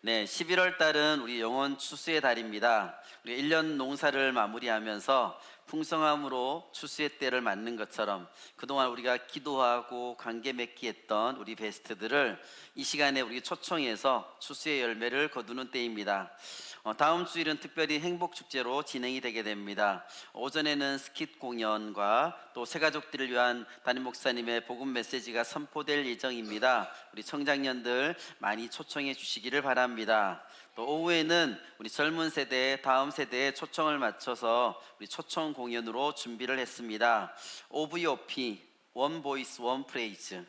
네, 11월 달은 우리 영혼 추수의 달입니다. 우리 1년 농사를 마무리하면서 풍성함으로 추수의 때를 맞는 것처럼 그동안 우리가 기도하고 관계 맺기 했던 우리 베스트들을 이 시간에 우리 초청해서 추수의 열매를 거두는 때입니다. 다음 주일은 특별히 행복축제로 진행이 되게 됩니다. 오전에는 스킷 공연과 또 새가족들을 위한 담임 목사님의 복음 메시지가 선포될 예정입니다. 우리 청장년들 많이 초청해 주시기를 바랍니다. 또 오후에는 우리 젊은 세대, 다음 세대에 초청을 맞춰서 우리 초청 공연으로 준비를 했습니다. OVOP, One Voice, One Praise.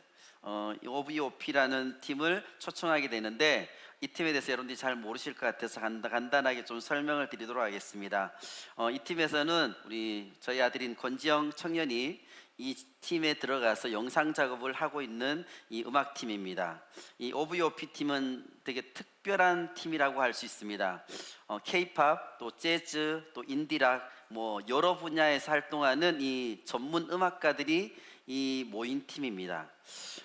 OVOP라는 팀을 초청하게 되는데 이 팀에 대해서 여러분들이 잘 모르실 것 같아서 간단하게 좀 설명을 드리도록 하겠습니다. 이 팀에서는 저희 아들인 권지영 청년이 이 팀에 들어가서 영상 작업을 하고 있는 이 음악팀입니다. 이 OVOP 팀은 되게 특별한 팀이라고 할 수 있습니다. K-팝, 또 재즈, 또 인디락, 여러 분야에서 활동하는 이 전문 음악가들이 이 모인 팀입니다.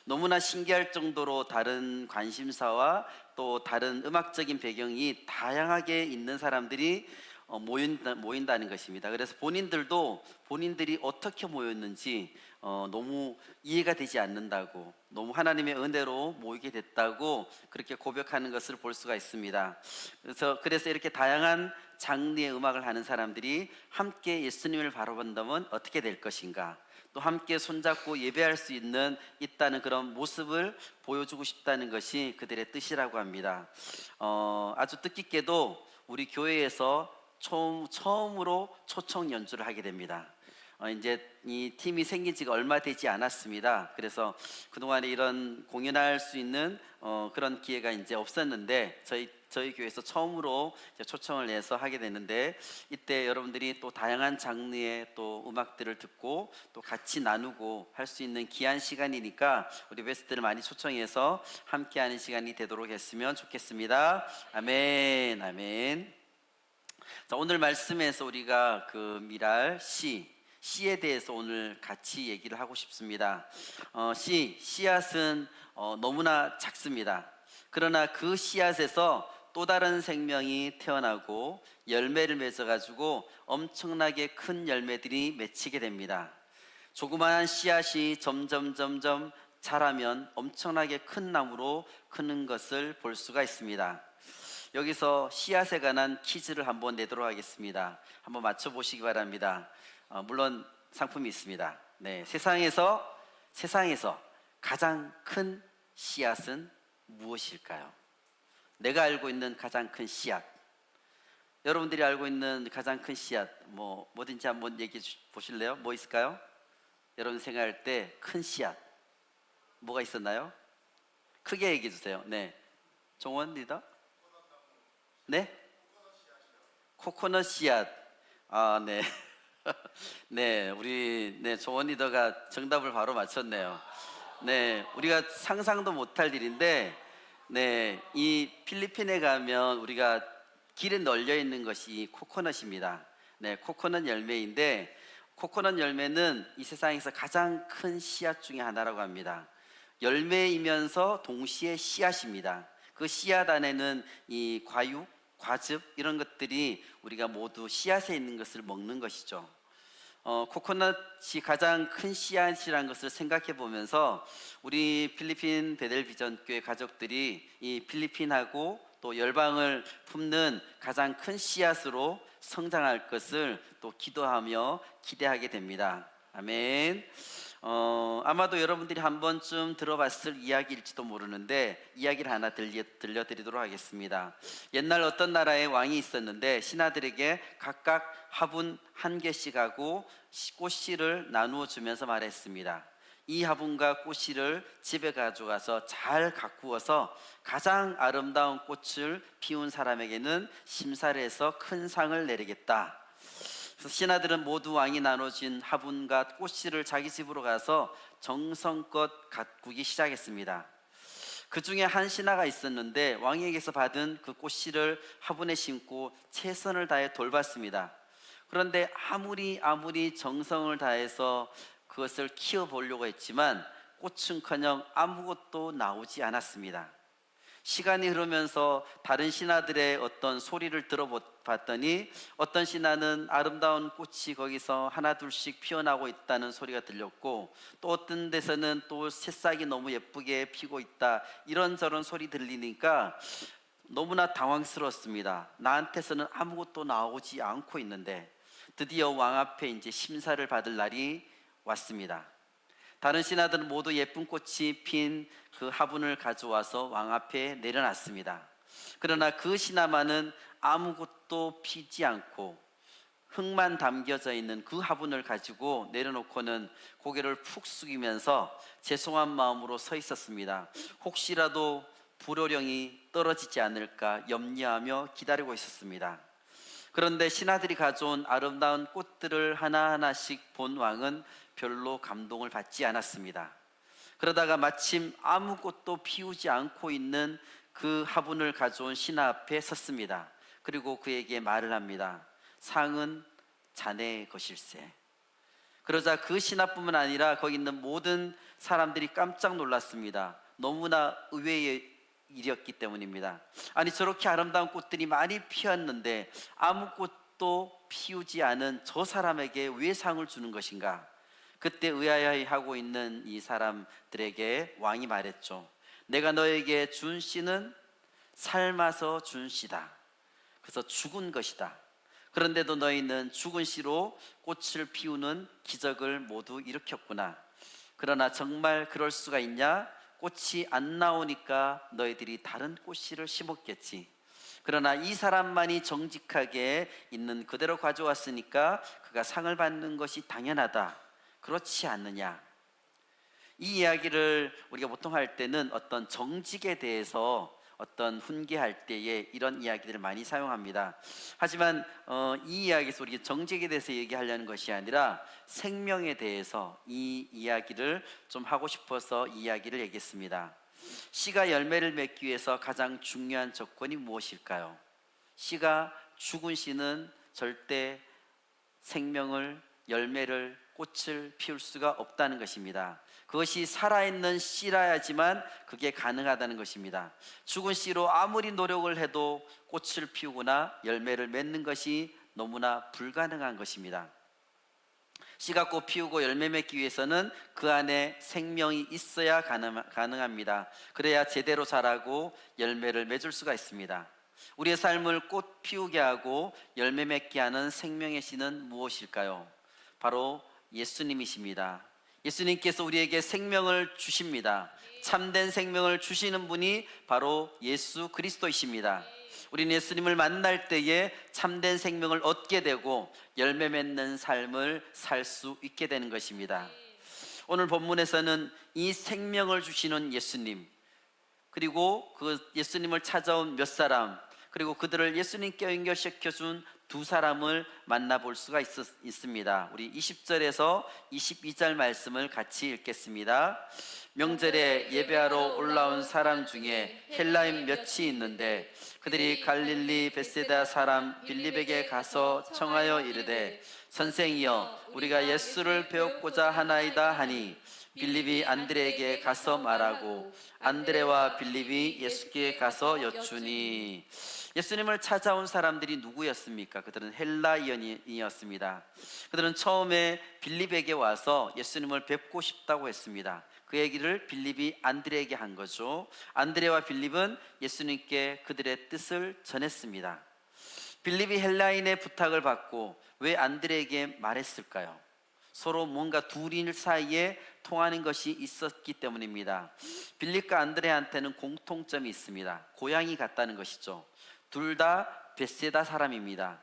너무나 신기할 정도로 다른 관심사와 또 다른 음악적인 배경이 다양하게 있는 사람들이 모인다는 것입니다. 그래서 본인들도 본인들이 어떻게 모였는지 너무 이해가 되지 않는다고, 너무 하나님의 은혜로 모이게 됐다고 그렇게 고백하는 것을 볼 수가 있습니다. 그래서 이렇게 다양한 장르의 음악을 하는 사람들이 함께 예수님을 바라본다면 어떻게 될 것인가, 또 함께 손잡고 예배할 수 있다는 그런 모습을 보여주고 싶다는 것이 그들의 뜻이라고 합니다. 아주 뜻깊게도 우리 교회에서 처음으로 초청 연주를 하게 됩니다. 이제 이 팀이 생긴 지가 얼마 되지 않았습니다. 그래서 그동안에 이런 공연할 수 있는 그런 기회가 이제 없었는데 저희 교회에서 처음으로 이제 초청을 해서 하게 되는데, 이때 여러분들이 또 다양한 장르의 또 음악들을 듣고 또 같이 나누고 할 수 있는 귀한 시간이니까 우리 베스트를 많이 초청해서 함께하는 시간이 되도록 했으면 좋겠습니다. 아멘, 아멘. 자, 오늘 말씀에서 우리가 그 미랄 씨에 대해서 오늘 같이 얘기를 하고 싶습니다. 씨앗은 너무나 작습니다. 그러나 그 씨앗에서 또 다른 생명이 태어나고 열매를 맺어가지고 엄청나게 큰 열매들이 맺히게 됩니다. 조그마한 씨앗이 점점 자라면 엄청나게 큰 나무로 크는 것을 볼 수가 있습니다. 여기서 씨앗에 관한 퀴즈를 한번 내도록 하겠습니다. 한번 맞춰보시기 바랍니다. 물론 상품이 있습니다. 네, 세상에서 가장 큰 씨앗은 무엇일까요? 내가 알고 있는 가장 큰 씨앗, 여러분들이 알고 있는 가장 큰 씨앗, 뭐든지 한번 얘기해 보실래요? 뭐 있을까요? 여러분 생각할 때 큰 씨앗 뭐가 있었나요? 크게 얘기해 주세요. 네, 종원 리더. 네? 코코넛 씨앗. 네. 네, 우리 종원 리더가 정답을 바로 맞췄네요. 네, 우리가 상상도 못할 일인데, 네, 이 필리핀에 가면 우리가 길에 널려 있는 것이 코코넛입니다. 네, 코코넛 열매인데, 코코넛 열매는 이 세상에서 가장 큰 씨앗 중에 하나라고 합니다. 열매이면서 동시에 씨앗입니다. 그 씨앗 안에는 이 과육, 과즙 이런 것들이 우리가 모두 씨앗에 있는 것을 먹는 것이죠. 코코넛이 가장 큰 씨앗이라는 것을 생각해 보면서 우리 필리핀 베델 비전 교회 가족들이 이 필리핀하고 또 열방을 품는 가장 큰 씨앗으로 성장할 것을 또 기도하며 기대하게 됩니다. 아멘. 아마도 여러분들이 한 번쯤 들어봤을 이야기일지도 모르는데 이야기를 하나 들려드리도록 하겠습니다. 옛날 어떤 나라에 왕이 있었는데 신하들에게 각각 화분 한 개씩 하고 꽃씨를 나누어 주면서 말했습니다. 이 화분과 꽃씨를 집에 가져가서 잘 가꾸어서 가장 아름다운 꽃을 피운 사람에게는 심사를 해서 큰 상을 내리겠다. 그래서 신하들은 모두 왕이 나눠진 화분과 꽃씨를 자기 집으로 가서 정성껏 가꾸기 시작했습니다. 그 중에 한 신하가 있었는데 왕에게서 받은 그 꽃씨를 화분에 심고 최선을 다해 돌봤습니다. 그런데 아무리 정성을 다해서 그것을 키워보려고 했지만 꽃은커녕 아무것도 나오지 않았습니다. 시간이 흐르면서 다른 신하들의 어떤 소리를 들어봤더니 어떤 신하는 아름다운 꽃이 거기서 하나 둘씩 피어나고 있다는 소리가 들렸고, 또 어떤 데서는 또 새싹이 너무 예쁘게 피고 있다, 이런저런 소리 들리니까 너무나 당황스러웠습니다. 나한테서는 아무것도 나오지 않고 있는데 드디어 왕 앞에 이제 심사를 받을 날이 왔습니다. 다른 신하들은 모두 예쁜 꽃이 핀 그 화분을 가져와서 왕 앞에 내려놨습니다. 그러나 그 신하만은 아무것도 피지 않고 흙만 담겨져 있는 그 화분을 가지고 내려놓고는 고개를 푹 숙이면서 죄송한 마음으로 서 있었습니다. 혹시라도 불호령이 떨어지지 않을까 염려하며 기다리고 있었습니다. 그런데 신하들이 가져온 아름다운 꽃들을 하나하나씩 본 왕은 별로 감동을 받지 않았습니다. 그러다가 마침 아무것도 피우지 않고 있는 그 화분을 가져온 신하 앞에 섰습니다. 그리고 그에게 말을 합니다. 상은 자네의 것일세. 그러자 그 신하뿐만 아니라 거기 있는 모든 사람들이 깜짝 놀랐습니다. 너무나 의외의 일이었기 때문입니다. 아니, 저렇게 아름다운 꽃들이 많이 피었는데 아무것도 피우지 않은 저 사람에게 왜 상을 주는 것인가? 그때 의아해하고 있는 이 사람들에게 왕이 말했죠. 내가 너에게 준 씨는 삶아서 준 씨다. 그래서 죽은 것이다. 그런데도 너희는 죽은 씨로 꽃을 피우는 기적을 모두 일으켰구나. 그러나 정말 그럴 수가 있냐? 꽃이 안 나오니까 너희들이 다른 꽃씨를 심었겠지. 그러나 이 사람만이 정직하게 있는 그대로 가져왔으니까 그가 상을 받는 것이 당연하다. 그렇지 않느냐? 이 이야기를 우리가 보통 할 때는 어떤 정직에 대해서 어떤 훈계할 때에 이런 이야기들을 많이 사용합니다. 하지만 이 이야기에서 우리가 정직에 대해서 얘기하려는 것이 아니라 생명에 대해서 이 이야기를 좀 하고 싶어서 이 이야기를 얘기했습니다. 씨가 열매를 맺기 위해서 가장 중요한 조건이 무엇일까요? 씨가 죽은 씨는 절대 생명을, 열매를, 꽃을 피울 수가 없다는 것입니다. 그것이 살아있는 씨라야지만 그게 가능하다는 것입니다. 죽은 씨로 아무리 노력을 해도 꽃을 피우거나 열매를 맺는 것이 너무나 불가능한 것입니다. 씨가 꽃 피우고 열매 맺기 위해서는 그 안에 생명이 있어야 가능합니다. 그래야 제대로 자라고 열매를 맺을 수가 있습니다. 우리의 삶을 꽃 피우게 하고 열매 맺게 하는 생명의 씨는 무엇일까요? 바로 예수님이십니다. 예수님께서 우리에게 생명을 주십니다. 참된 생명을 주시는 분이 바로 예수 그리스도이십니다. 우리는 예수님을 만날 때에 참된 생명을 얻게 되고 열매 맺는 삶을 살 수 있게 되는 것입니다. 오늘 본문에서는 이 생명을 주시는 예수님, 그리고 그 예수님을 찾아온 몇 사람, 그리고 그들을 예수님께 연결시켜준 두 사람을 만나볼 수가 있습니다. 우리 20절에서 22절 말씀을 같이 읽겠습니다. 명절에 예배하러 올라온 사람 중에 헬라인 몇이 있는데 그들이 갈릴리 벳세다 사람 빌립에게 가서 청하여 이르되 선생이여 우리가 예수를 배우고자 하나이다 하니 빌립이 안드레에게 가서 말하고 안드레와 빌립이 예수께 가서 여쭈니. 예수님을 찾아온 사람들이 누구였습니까? 그들은 헬라인이었습니다. 그들은 처음에 빌립에게 와서 예수님을 뵙고 싶다고 했습니다. 그 얘기를 빌립이 안드레에게 한 거죠. 안드레와 빌립은 예수님께 그들의 뜻을 전했습니다. 빌립이 헬라인의 부탁을 받고 왜 안드레에게 말했을까요? 서로 뭔가 둘이 사이에 통하는 것이 있었기 때문입니다. 빌립과 안드레한테는 공통점이 있습니다. 고향이 같다는 것이죠. 둘 다 벳세다 사람입니다.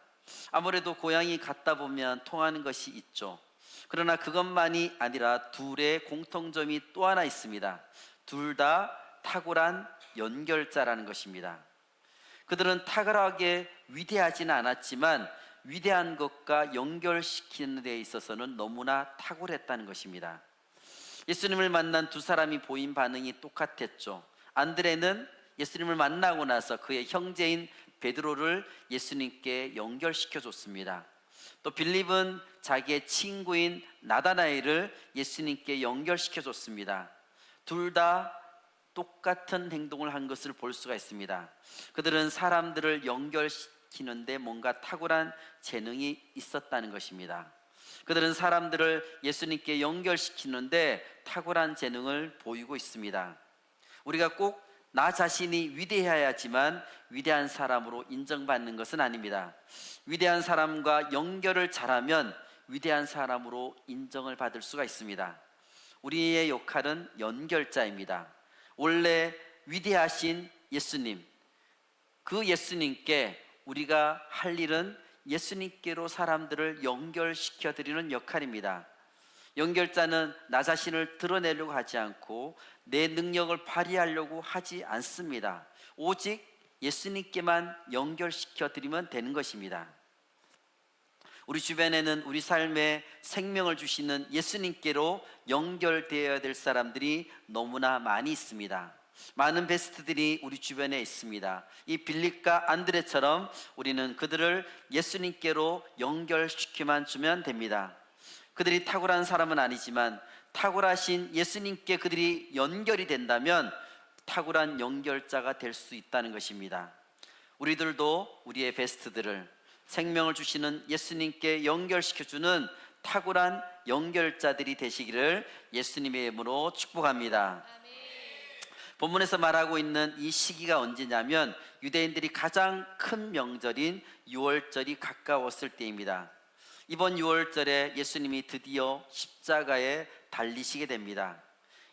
아무래도 고향이 같다 보면 통하는 것이 있죠. 그러나 그것만이 아니라 둘의 공통점이 또 하나 있습니다. 둘 다 탁월한 연결자라는 것입니다. 그들은 탁월하게 위대하지는 않았지만 위대한 것과 연결시키는 데 있어서는 너무나 탁월했다는 것입니다. 예수님을 만난 두 사람이 보인 반응이 똑같았죠. 안드레는 예수님을 만나고 나서 그의 형제인 베드로를 예수님께 연결시켜 줬습니다. 또 빌립은 자기의 친구인 나다나엘을 예수님께 연결시켜 줬습니다. 둘 다 똑같은 행동을 한 것을 볼 수가 있습니다. 그들은 사람들을 연결시키는데 뭔가 탁월한 재능이 있었다는 것입니다. 그들은 사람들을 예수님께 연결시키는데 탁월한 재능을 보이고 있습니다. 우리가 꼭 나 자신이 위대해야지만 위대한 사람으로 인정받는 것은 아닙니다. 위대한 사람과 연결을 잘하면 위대한 사람으로 인정을 받을 수가 있습니다. 우리의 역할은 연결자입니다. 원래 위대하신 예수님, 그 예수님께 우리가 할 일은 예수님께로 사람들을 연결시켜 드리는 역할입니다. 연결자는 나 자신을 드러내려고 하지 않고 내 능력을 발휘하려고 하지 않습니다. 오직 예수님께만 연결시켜 드리면 되는 것입니다. 우리 주변에는 우리 삶에 생명을 주시는 예수님께로 연결되어야 될 사람들이 너무나 많이 있습니다. 많은 베스트들이 우리 주변에 있습니다. 이 빌립과 안드레처럼 우리는 그들을 예수님께로 연결시켜만 주면 됩니다. 그들이 탁월한 사람은 아니지만 탁월하신 예수님께 그들이 연결이 된다면 탁월한 연결자가 될 수 있다는 것입니다. 우리들도 우리의 베스트들을 생명을 주시는 예수님께 연결시켜주는 탁월한 연결자들이 되시기를 예수님의 이름으로 축복합니다. 본문에서 말하고 있는 이 시기가 언제냐면 유대인들이 가장 큰 명절인 유월절이 가까웠을 때입니다. 이번 유월절에 예수님이 드디어 십자가에 달리시게 됩니다.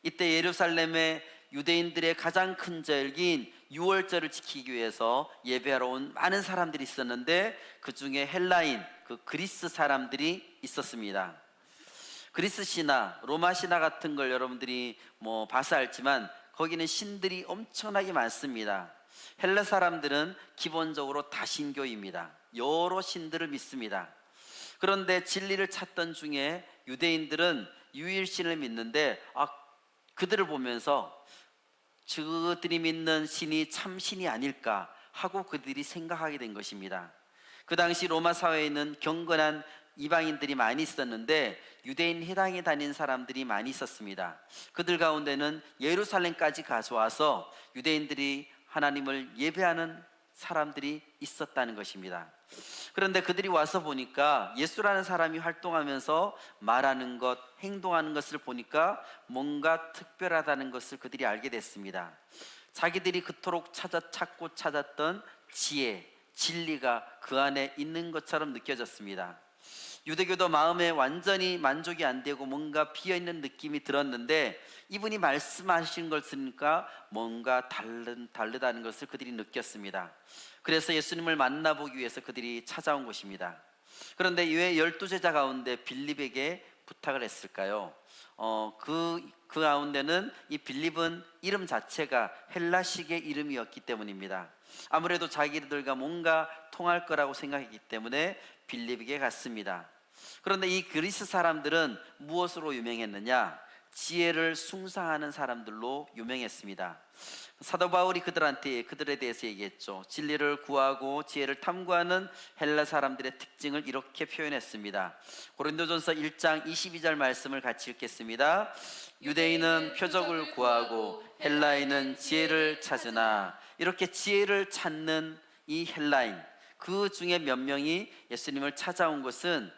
이때 예루살렘의 유대인들의 가장 큰 절기인 유월절을 지키기 위해서 예배하러 온 많은 사람들이 있었는데 그 중에 헬라인, 그 그리스 사람들이 있었습니다. 그리스 신화, 로마 신화 같은 걸 여러분들이 봐서 알지만 거기는 신들이 엄청나게 많습니다. 헬라 사람들은 기본적으로 다신교입니다. 여러 신들을 믿습니다. 그런데 진리를 찾던 중에 유대인들은 유일신을 믿는데 그들을 보면서 그들이 믿는 신이 참신이 아닐까 하고 그들이 생각하게 된 것입니다. 그 당시 로마 사회에는 경건한 이방인들이 많이 있었는데 유대인 해당에 다닌 사람들이 많이 있었습니다. 그들 가운데는 예루살렘까지 가져와서 유대인들이 하나님을 예배하는 사람들이 있었다는 것입니다. 그런데 그들이 와서 보니까 예수라는 사람이 활동하면서 말하는 것, 행동하는 것을 보니까 뭔가 특별하다는 것을 그들이 알게 됐습니다. 자기들이 그토록 찾고 찾았던 지혜, 진리가 그 안에 있는 것처럼 느껴졌습니다. 유대교도 마음에 완전히 만족이 안 되고 뭔가 비어있는 느낌이 들었는데 이분이 말씀하신 걸 들으니까 뭔가 다르다는 것을 그들이 느꼈습니다. 그래서 예수님을 만나보기 위해서 그들이 찾아온 것입니다. 그런데 왜 12제자 가운데 빌립에게 부탁을 했을까요? 그 가운데는 이 빌립은 이름 자체가 헬라식의 이름이었기 때문입니다. 아무래도 자기들과 뭔가 통할 거라고 생각했기 때문에 빌립에게 갔습니다. 그런데 이 그리스 사람들은 무엇으로 유명했느냐? 지혜를 숭상하는 사람들로 유명했습니다. 사도 바울이 그들에 대해서 얘기했죠. 진리를 구하고 지혜를 탐구하는 헬라 사람들의 특징을 이렇게 표현했습니다. 고린도전서 1장 22절 말씀을 같이 읽겠습니다. 유대인은 표적을 구하고 헬라인은 지혜를 찾으나, 이렇게 지혜를 찾는 이 헬라인, 그 중에 몇 명이 예수님을 찾아온 것은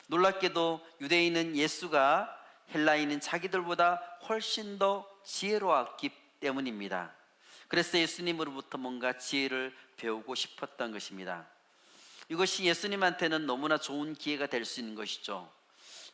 놀랍게도 유대인은 예수가 헬라인은 자기들보다 훨씬 더 지혜로웠기 때문입니다. 그래서 예수님으로부터 뭔가 지혜를 배우고 싶었던 것입니다. 이것이 예수님한테는 너무나 좋은 기회가 될 수 있는 것이죠.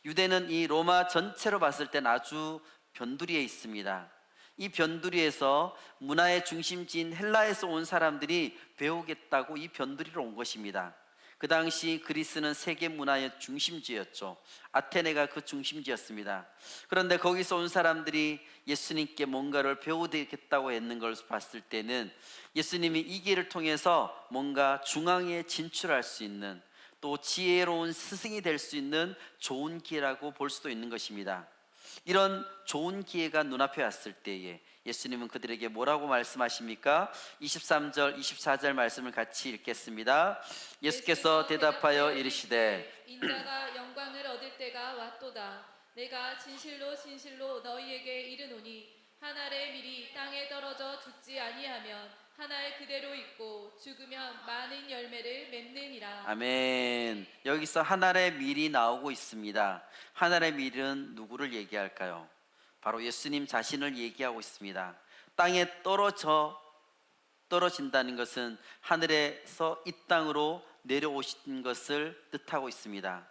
유대는 이 로마 전체로 봤을 땐 아주 변두리에 있습니다. 이 변두리에서 문화의 중심지인 헬라에서 온 사람들이 배우겠다고 이 변두리로 온 것입니다. 그 당시 그리스는 세계 문화의 중심지였죠. 아테네가 그 중심지였습니다. 그런데 거기서 온 사람들이 예수님께 뭔가를 배우겠다고 했는 걸 봤을 때는 예수님이 이 길을 통해서 뭔가 중앙에 진출할 수 있는, 또 지혜로운 스승이 될 수 있는 좋은 기회라고 볼 수도 있는 것입니다. 이런 좋은 기회가 눈앞에 왔을 때에 예수님은 그들에게 뭐라고 말씀하십니까? 23절, 24절 말씀을 같이 읽겠습니다. 예수께서 대답하여 이르시되 인자가 영광을 얻을 때가 왔도다. 내가 진실로 진실로 너희에게 이르노니 한 알의 밀이 땅에 떨어져 죽지 아니하면 한 알 그대로 있고 죽으면 많은 열매를 맺느니라. 아멘. 여기서 하늘의 밀이 나오고 있습니다. 하늘의 밀은 누구를 얘기할까요? 바로 예수님 자신을 얘기하고 있습니다. 땅에 떨어진다는 것은 하늘에서 이 땅으로 내려오신 것을 뜻하고 있습니다.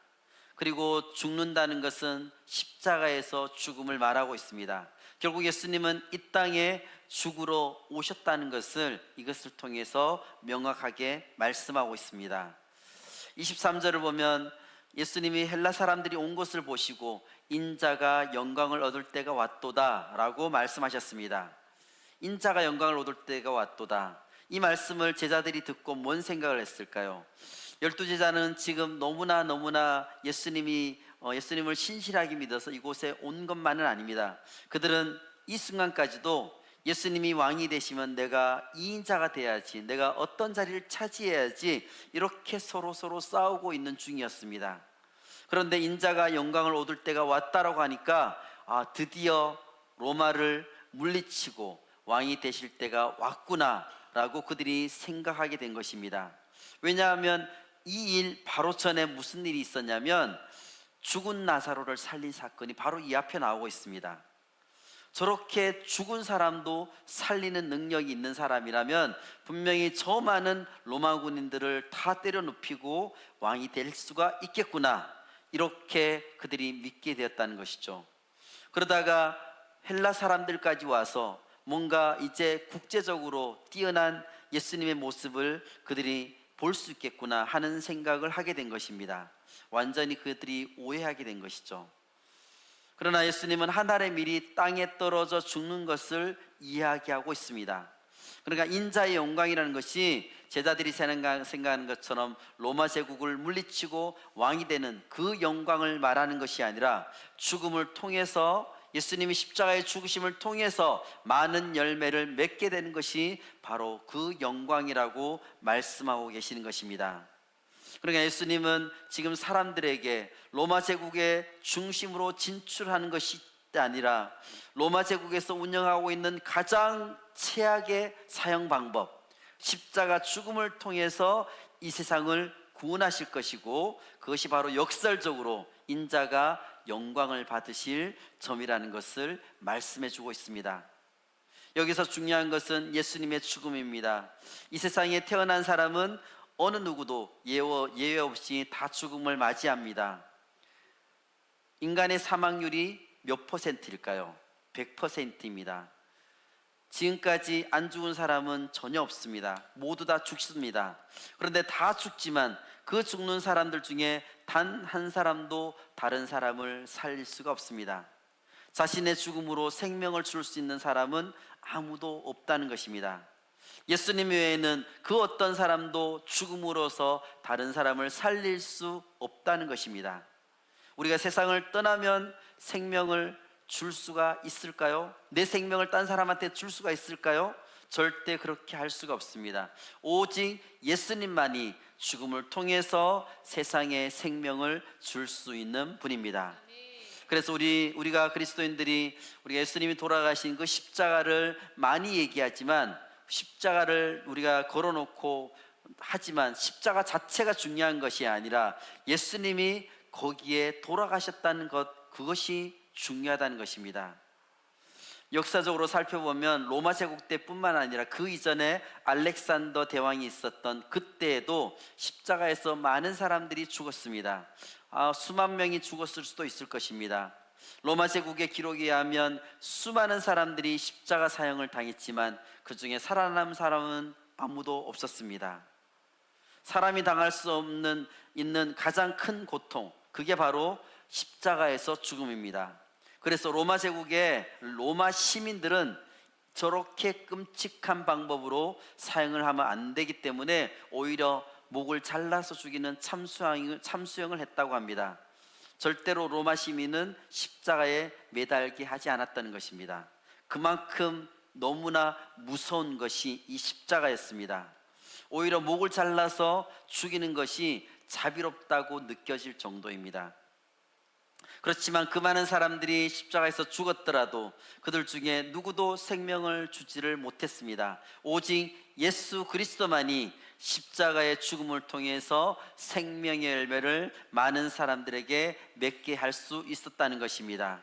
그리고 죽는다는 것은 십자가에서 죽음을 말하고 있습니다. 결국 예수님은 이 땅에 죽으러 오셨다는 것을 이것을 통해서 명확하게 말씀하고 있습니다. 23절을 보면 예수님이 헬라 사람들이 온 것을 보시고 인자가 영광을 얻을 때가 왔도다 라고 말씀하셨습니다. 인자가 영광을 얻을 때가 왔도다. 이 말씀을 제자들이 듣고 뭔 생각을 했을까요? 12제자는 지금 너무나 예수님을 신실하게 믿어서 이곳에 온 것만은 아닙니다. 그들은 이 순간까지도 예수님이 왕이 되시면 내가 이 인자가 돼야지, 내가 어떤 자리를 차지해야지, 이렇게 서로 싸우고 있는 중이었습니다. 그런데 인자가 영광을 얻을 때가 왔다라고 하니까 드디어 로마를 물리치고 왕이 되실 때가 왔구나 라고 그들이 생각하게 된 것입니다. 왜냐하면 이 일 바로 전에 무슨 일이 있었냐면 죽은 나사로를 살린 사건이 바로 이 앞에 나오고 있습니다. 저렇게 죽은 사람도 살리는 능력이 있는 사람이라면 분명히 저 많은 로마 군인들을 다 때려 눕히고 왕이 될 수가 있겠구나, 이렇게 그들이 믿게 되었다는 것이죠. 그러다가 헬라 사람들까지 와서 뭔가 이제 국제적으로 뛰어난 예수님의 모습을 그들이 볼 수 있겠구나 하는 생각을 하게 된 것입니다. 완전히 그들이 오해하게 된 것이죠. 그러나 예수님은 한 알의 밀이 땅에 떨어져 죽는 것을 이야기하고 있습니다. 그러니까 인자의 영광이라는 것이 제자들이 생각하는 것처럼 로마 제국을 물리치고 왕이 되는 그 영광을 말하는 것이 아니라 죽음을 통해서, 예수님이 십자가의 죽으심을 통해서 많은 열매를 맺게 되는 것이 바로 그 영광이라고 말씀하고 계시는 것입니다. 그러니까 예수님은 지금 사람들에게 로마 제국의 중심으로 진출하는 것이 아니라 로마 제국에서 운영하고 있는 가장 최악의 사형 방법, 십자가 죽음을 통해서 이 세상을 구원하실 것이고, 그것이 바로 역설적으로 인자가 영광을 받으실 점이라는 것을 말씀해 주고 있습니다. 여기서 중요한 것은 예수님의 죽음입니다. 이 세상에 태어난 사람은 어느 누구도 예외 없이 다 죽음을 맞이합니다. 인간의 사망률이 몇 퍼센트일까요? 100%입니다. 지금까지 안 죽은 사람은 전혀 없습니다. 모두 다 죽습니다. 그런데 다 죽지만 그 죽는 사람들 중에 단 한 사람도 다른 사람을 살릴 수가 없습니다. 자신의 죽음으로 생명을 줄 수 있는 사람은 아무도 없다는 것입니다. 예수님 외에는 그 어떤 사람도 죽음으로써 다른 사람을 살릴 수 없다는 것입니다. 우리가 세상을 떠나면 생명을 줄 수가 있을까요? 내 생명을 딴 사람한테 줄 수가 있을까요? 절대 그렇게 할 수가 없습니다. 오직 예수님만이 죽음을 통해서 세상에 생명을 줄 수 있는 분입니다. 그래서 우리가 그리스도인들이, 우리가 예수님이 돌아가신 그 십자가를 많이 얘기하지만, 십자가를 우리가 걸어놓고 하지만 십자가 자체가 중요한 것이 아니라 예수님이 거기에 돌아가셨다는 것, 그것이 중요하다는 것입니다. 역사적으로 살펴보면 로마 제국 때뿐만 아니라 그 이전에 알렉산더 대왕이 있었던 그때에도 십자가에서 많은 사람들이 죽었습니다. 수만 명이 죽었을 수도 있을 것입니다. 로마 제국의 기록에 의하면 수많은 사람들이 십자가 사형을 당했지만 그 중에 살아남은 사람은 아무도 없었습니다. 사람이 당할 수 없는 있는 가장 큰 고통, 그게 바로 십자가에서 죽음입니다. 그래서 로마 제국의 로마 시민들은 저렇게 끔찍한 방법으로 사형을 하면 안 되기 때문에 오히려 목을 잘라서 죽이는 참수형을 했다고 합니다. 절대로 로마 시민은 십자가에 매달게 하지 않았다는 것입니다. 그만큼 너무나 무서운 것이 이 십자가였습니다. 오히려 목을 잘라서 죽이는 것이 자비롭다고 느껴질 정도입니다. 그렇지만 그 많은 사람들이 십자가에서 죽었더라도 그들 중에 누구도 생명을 주지를 못했습니다. 오직 예수 그리스도만이 십자가의 죽음을 통해서 생명의 열매를 많은 사람들에게 맺게 할 수 있었다는 것입니다.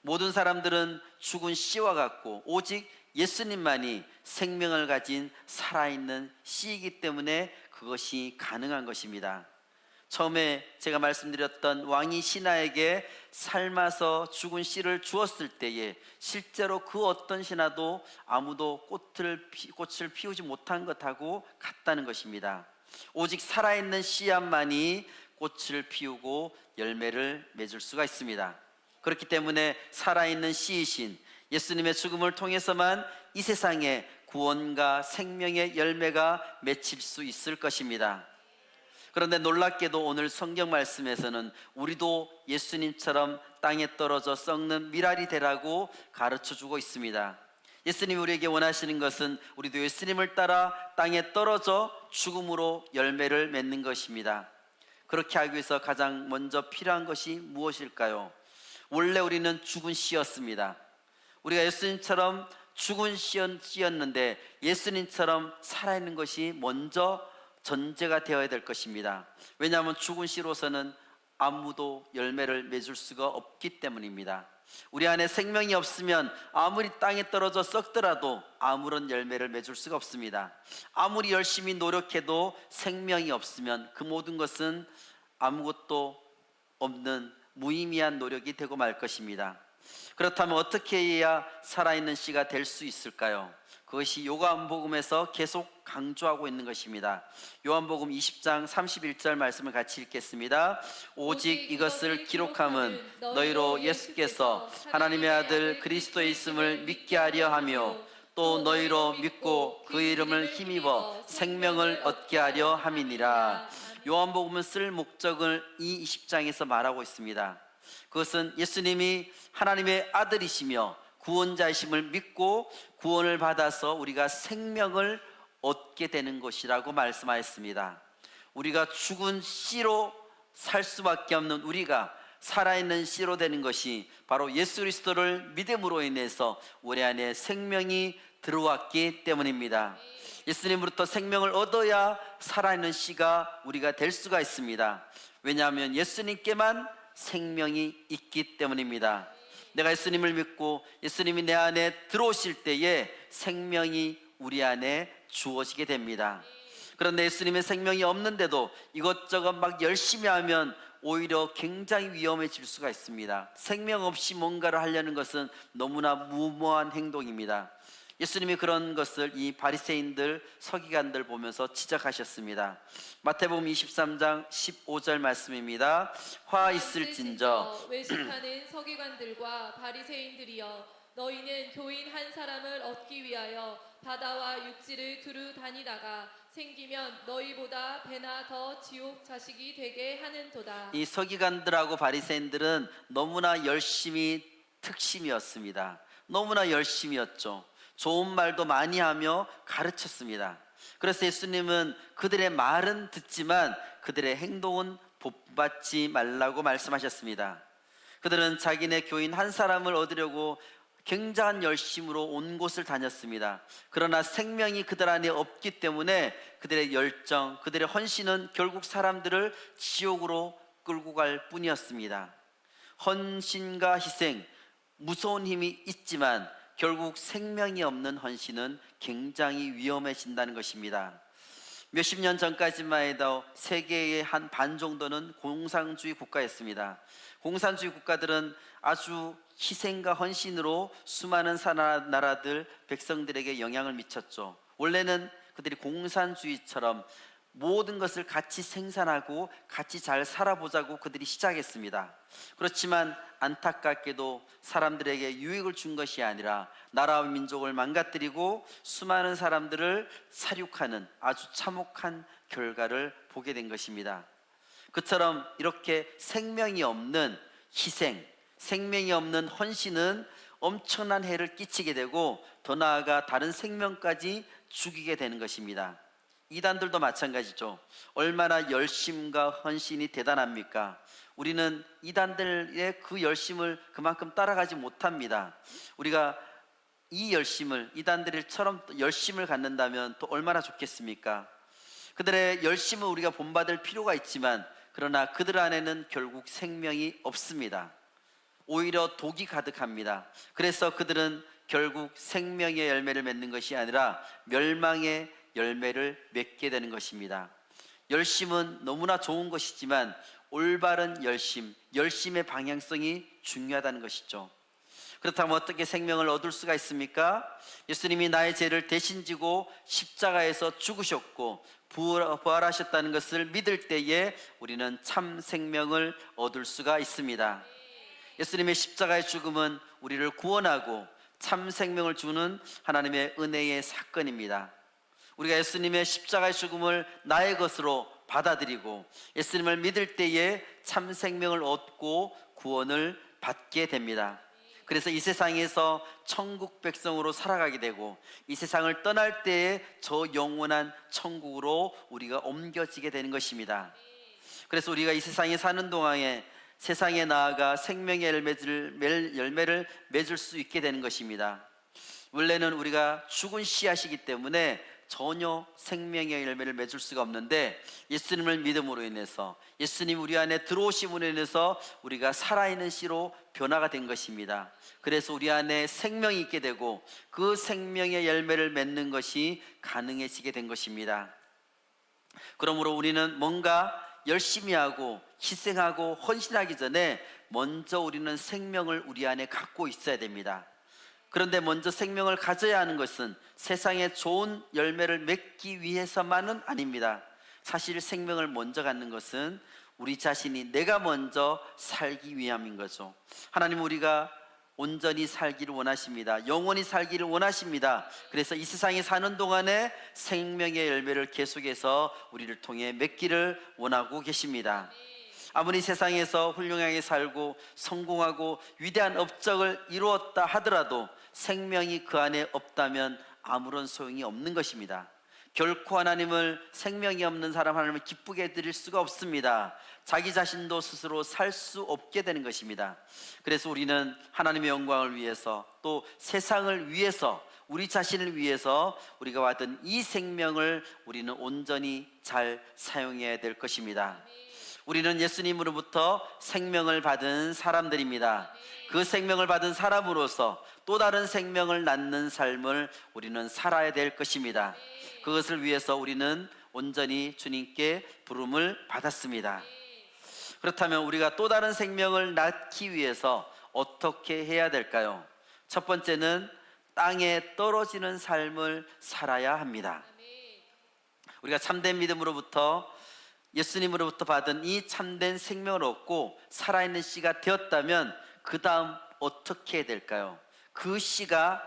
모든 사람들은 죽은 씨와 같고 오직 예수님만이 생명을 가진 살아있는 씨이기 때문에 그것이 가능한 것입니다. 처음에 제가 말씀드렸던 왕이 신하에게 삶아서 죽은 씨를 주었을 때에 실제로 그 어떤 신하도 아무도 꽃을 피우지 못한 것하고 같다는 것입니다. 오직 살아있는 씨앗만이 꽃을 피우고 열매를 맺을 수가 있습니다. 그렇기 때문에 살아있는 씨이신 예수님의 죽음을 통해서만 이 세상에 구원과 생명의 열매가 맺힐 수 있을 것입니다. 그런데 놀랍게도 오늘 성경 말씀에서는 우리도 예수님처럼 땅에 떨어져 썩는 밀알이 되라고 가르쳐주고 있습니다. 예수님이 우리에게 원하시는 것은 우리도 예수님을 따라 땅에 떨어져 죽음으로 열매를 맺는 것입니다. 그렇게 하기 위해서 가장 먼저 필요한 것이 무엇일까요? 원래 우리는 죽은 씨였습니다. 우리가 예수님처럼 죽은 씨였는데 예수님처럼 살아있는 것이 먼저 전제가 되어야 될 것입니다. 왜냐하면 죽은 씨로서는 아무도 열매를 맺을 수가 없기 때문입니다. 우리 안에 생명이 없으면 아무리 땅에 떨어져 썩더라도 아무런 열매를 맺을 수가 없습니다. 아무리 열심히 노력해도 생명이 없으면 그 모든 것은 아무것도 없는 무의미한 노력이 되고 말 것입니다. 그렇다면 어떻게 해야 살아있는 씨가 될 수 있을까요? 그것이 요한복음에서 계속 강조하고 있는 것입니다. 요한복음 20장 31절 말씀을 같이 읽겠습니다. 오직 이것을 기록함은 너희로 예수께서 하나님의 아들 그리스도의 있음을 믿게 하려 하며 또 너희로 믿고 그 이름을 힘입어 생명을 얻게 하려 함이니라. 요한복음은 쓸 목적을 이 20장에서 말하고 있습니다. 그것은 예수님이 하나님의 아들이시며 구원자이심을 믿고 구원을 받아서 우리가 생명을 얻게 되는 것이라고 말씀하였습니다. 우리가 죽은 씨로 살 수밖에 없는 우리가 살아있는 씨로 되는 것이 바로 예수 그리스도를 믿음으로 인해서 우리 안에 생명이 들어왔기 때문입니다. 예수님으로부터 생명을 얻어야 살아있는 씨가 우리가 될 수가 있습니다. 왜냐하면 예수님께만 생명이 있기 때문입니다. 내가 예수님을 믿고 예수님이 내 안에 들어오실 때에 생명이 우리 안에 주어지게 됩니다. 그런데 예수님의 생명이 없는데도 이것저것 막 열심히 하면 오히려 굉장히 위험해질 수가 있습니다. 생명 없이 뭔가를 하려는 것은 너무나 무모한 행동입니다. 예수님이 그런 것을 이 바리새인들, 서기관들 보면서 지적하셨습니다. 마태복음 23장 15절 말씀입니다. 화 있을진저 외식하는 서기관들과 바리새인들이여, 너희는 교인 한 사람을 얻기 위하여 바다와 육지를 두루 다니다가 생기면 너희보다 배나 더 지옥 자식이 되게 하는도다. 이 서기관들하고 바리새인들은 너무나 열심히 특심이었습니다. 너무나 열심이었죠. 좋은 말도 많이 하며 가르쳤습니다. 그래서 예수님은 그들의 말은 듣지만 그들의 행동은 본받지 말라고 말씀하셨습니다. 그들은 자기네 교인 한 사람을 얻으려고 굉장한 열심으로 온 곳을 다녔습니다. 그러나 생명이 그들 안에 없기 때문에 그들의 열정, 그들의 헌신은 결국 사람들을 지옥으로 끌고 갈 뿐이었습니다. 헌신과 희생, 무서운 힘이 있지만 결국 생명이 없는 헌신은 굉장히 위험해진다는 것입니다. 몇십 년 전까지만 해도 세계의 한 반 정도는 공산주의 국가였습니다. 공산주의 국가들은 아주 희생과 헌신으로 수많은 나라들, 백성들에게 영향을 미쳤죠. 원래는 그들이 공산주의처럼 모든 것을 같이 생산하고 같이 잘 살아보자고 그들이 시작했습니다. 그렇지만 안타깝게도 사람들에게 유익을 준 것이 아니라 나라와 민족을 망가뜨리고 수많은 사람들을 살육하는 아주 참혹한 결과를 보게 된 것입니다. 그처럼 이렇게 생명이 없는 희생, 생명이 없는 헌신은 엄청난 해를 끼치게 되고 더 나아가 다른 생명까지 죽이게 되는 것입니다. 이단들도 마찬가지죠. 얼마나 열심과 헌신이 대단합니까? 우리는 이단들의 그 열심을 그만큼 따라가지 못합니다. 우리가 이 열심을 이단들처럼 열심을 갖는다면 또 얼마나 좋겠습니까? 그들의 열심을 우리가 본받을 필요가 있지만 그러나 그들 안에는 결국 생명이 없습니다. 오히려 독이 가득합니다. 그래서 그들은 결국 생명의 열매를 맺는 것이 아니라 멸망의 열매를 맺게 되는 것입니다. 열심은 너무나 좋은 것이지만 올바른 열심의 방향성이 중요하다는 것이죠. 그렇다면 어떻게 생명을 얻을 수가 있습니까? 예수님이 나의 죄를 대신 지고 십자가에서 죽으셨고 부활하셨다는 것을 믿을 때에 우리는 참 생명을 얻을 수가 있습니다. 예수님의 십자가의 죽음은 우리를 구원하고 참 생명을 주는 하나님의 은혜의 사건입니다. 우리가 예수님의 십자가의 죽음을 나의 것으로 받아들이고 예수님을 믿을 때에 참 생명을 얻고 구원을 받게 됩니다. 그래서 이 세상에서 천국 백성으로 살아가게 되고 이 세상을 떠날 때에 저 영원한 천국으로 우리가 옮겨지게 되는 것입니다. 그래서 우리가 이 세상에 사는 동안에 세상에 나아가 생명의 열매를 맺을 수 있게 되는 것입니다. 원래는 우리가 죽은 씨앗이기 때문에 전혀 생명의 열매를 맺을 수가 없는데 예수님을 믿음으로 인해서 예수님 우리 안에 들어오심으로 인해서 우리가 살아있는 씨로 변화가 된 것입니다. 그래서 우리 안에 생명이 있게 되고 그 생명의 열매를 맺는 것이 가능해지게 된 것입니다. 그러므로 우리는 뭔가 열심히 하고 희생하고 헌신하기 전에 먼저 우리는 생명을 우리 안에 갖고 있어야 됩니다. 그런데 먼저 생명을 가져야 하는 것은 세상에 좋은 열매를 맺기 위해서만은 아닙니다. 사실 생명을 먼저 갖는 것은 우리 자신이 내가 먼저 살기 위함인 거죠. 하나님은 우리가 온전히 살기를 원하십니다. 영원히 살기를 원하십니다. 그래서 이 세상에 사는 동안에 생명의 열매를 계속해서 우리를 통해 맺기를 원하고 계십니다. 아무리 세상에서 훌륭하게 살고 성공하고 위대한 업적을 이루었다 하더라도 생명이 그 안에 없다면 아무런 소용이 없는 것입니다. 결코 하나님을 생명이 없는 사람 하나님을 기쁘게 해드릴 수가 없습니다. 자기 자신도 스스로 살 수 없게 되는 것입니다. 그래서 우리는 하나님의 영광을 위해서 또 세상을 위해서 우리 자신을 위해서 우리가 받은 이 생명을 우리는 온전히 잘 사용해야 될 것입니다. 우리는 예수님으로부터 생명을 받은 사람들입니다. 그 생명을 받은 사람으로서 또 다른 생명을 낳는 삶을 우리는 살아야 될 것입니다. 그것을 위해서 우리는 온전히 주님께 부름을 받았습니다. 그렇다면 우리가 또 다른 생명을 낳기 위해서 어떻게 해야 될까요? 첫 번째는 땅에 떨어지는 삶을 살아야 합니다. 우리가 참된 믿음으로부터 예수님으로부터 받은 이 참된 생명을 얻고 살아있는 씨가 되었다면 그 다음 어떻게 해야 될까요? 그 씨가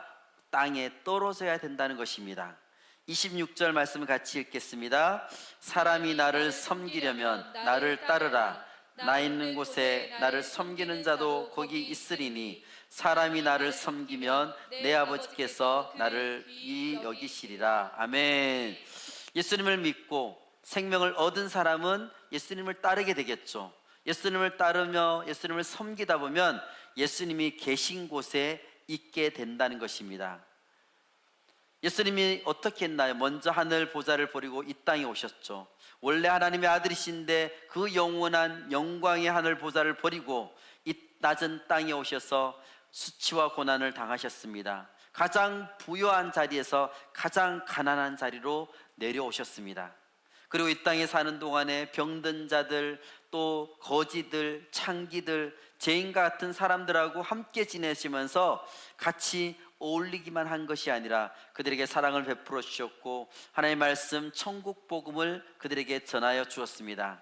땅에 떨어져야 된다는 것입니다. 26절 말씀을 같이 읽겠습니다. 사람이 나를 섬기려면 나를 따르라. 나 있는 곳에 나를 섬기는 자도 거기 있으리니 사람이 나를 섬기면 내 아버지께서 나를 귀히 여기시리라. 아멘. 예수님을 믿고 생명을 얻은 사람은 예수님을 따르게 되겠죠. 예수님을 따르며 예수님을 섬기다 보면 예수님이 계신 곳에 있게 된다는 것입니다. 예수님이 어떻게 했나요? 먼저 하늘 보좌를 버리고 이 땅에 오셨죠. 원래 하나님의 아들이신데 그 영원한 영광의 하늘 보좌를 버리고 이 낮은 땅에 오셔서 수치와 고난을 당하셨습니다. 가장 부유한 자리에서 가장 가난한 자리로 내려오셨습니다. 그리고 이 땅에 사는 동안에 병든 자들, 또 거지들, 창기들, 죄인과 같은 사람들하고 함께 지내시면서 같이 어울리기만 한 것이 아니라 그들에게 사랑을 베풀어 주셨고 하나님의 말씀 천국 복음을 그들에게 전하여 주었습니다.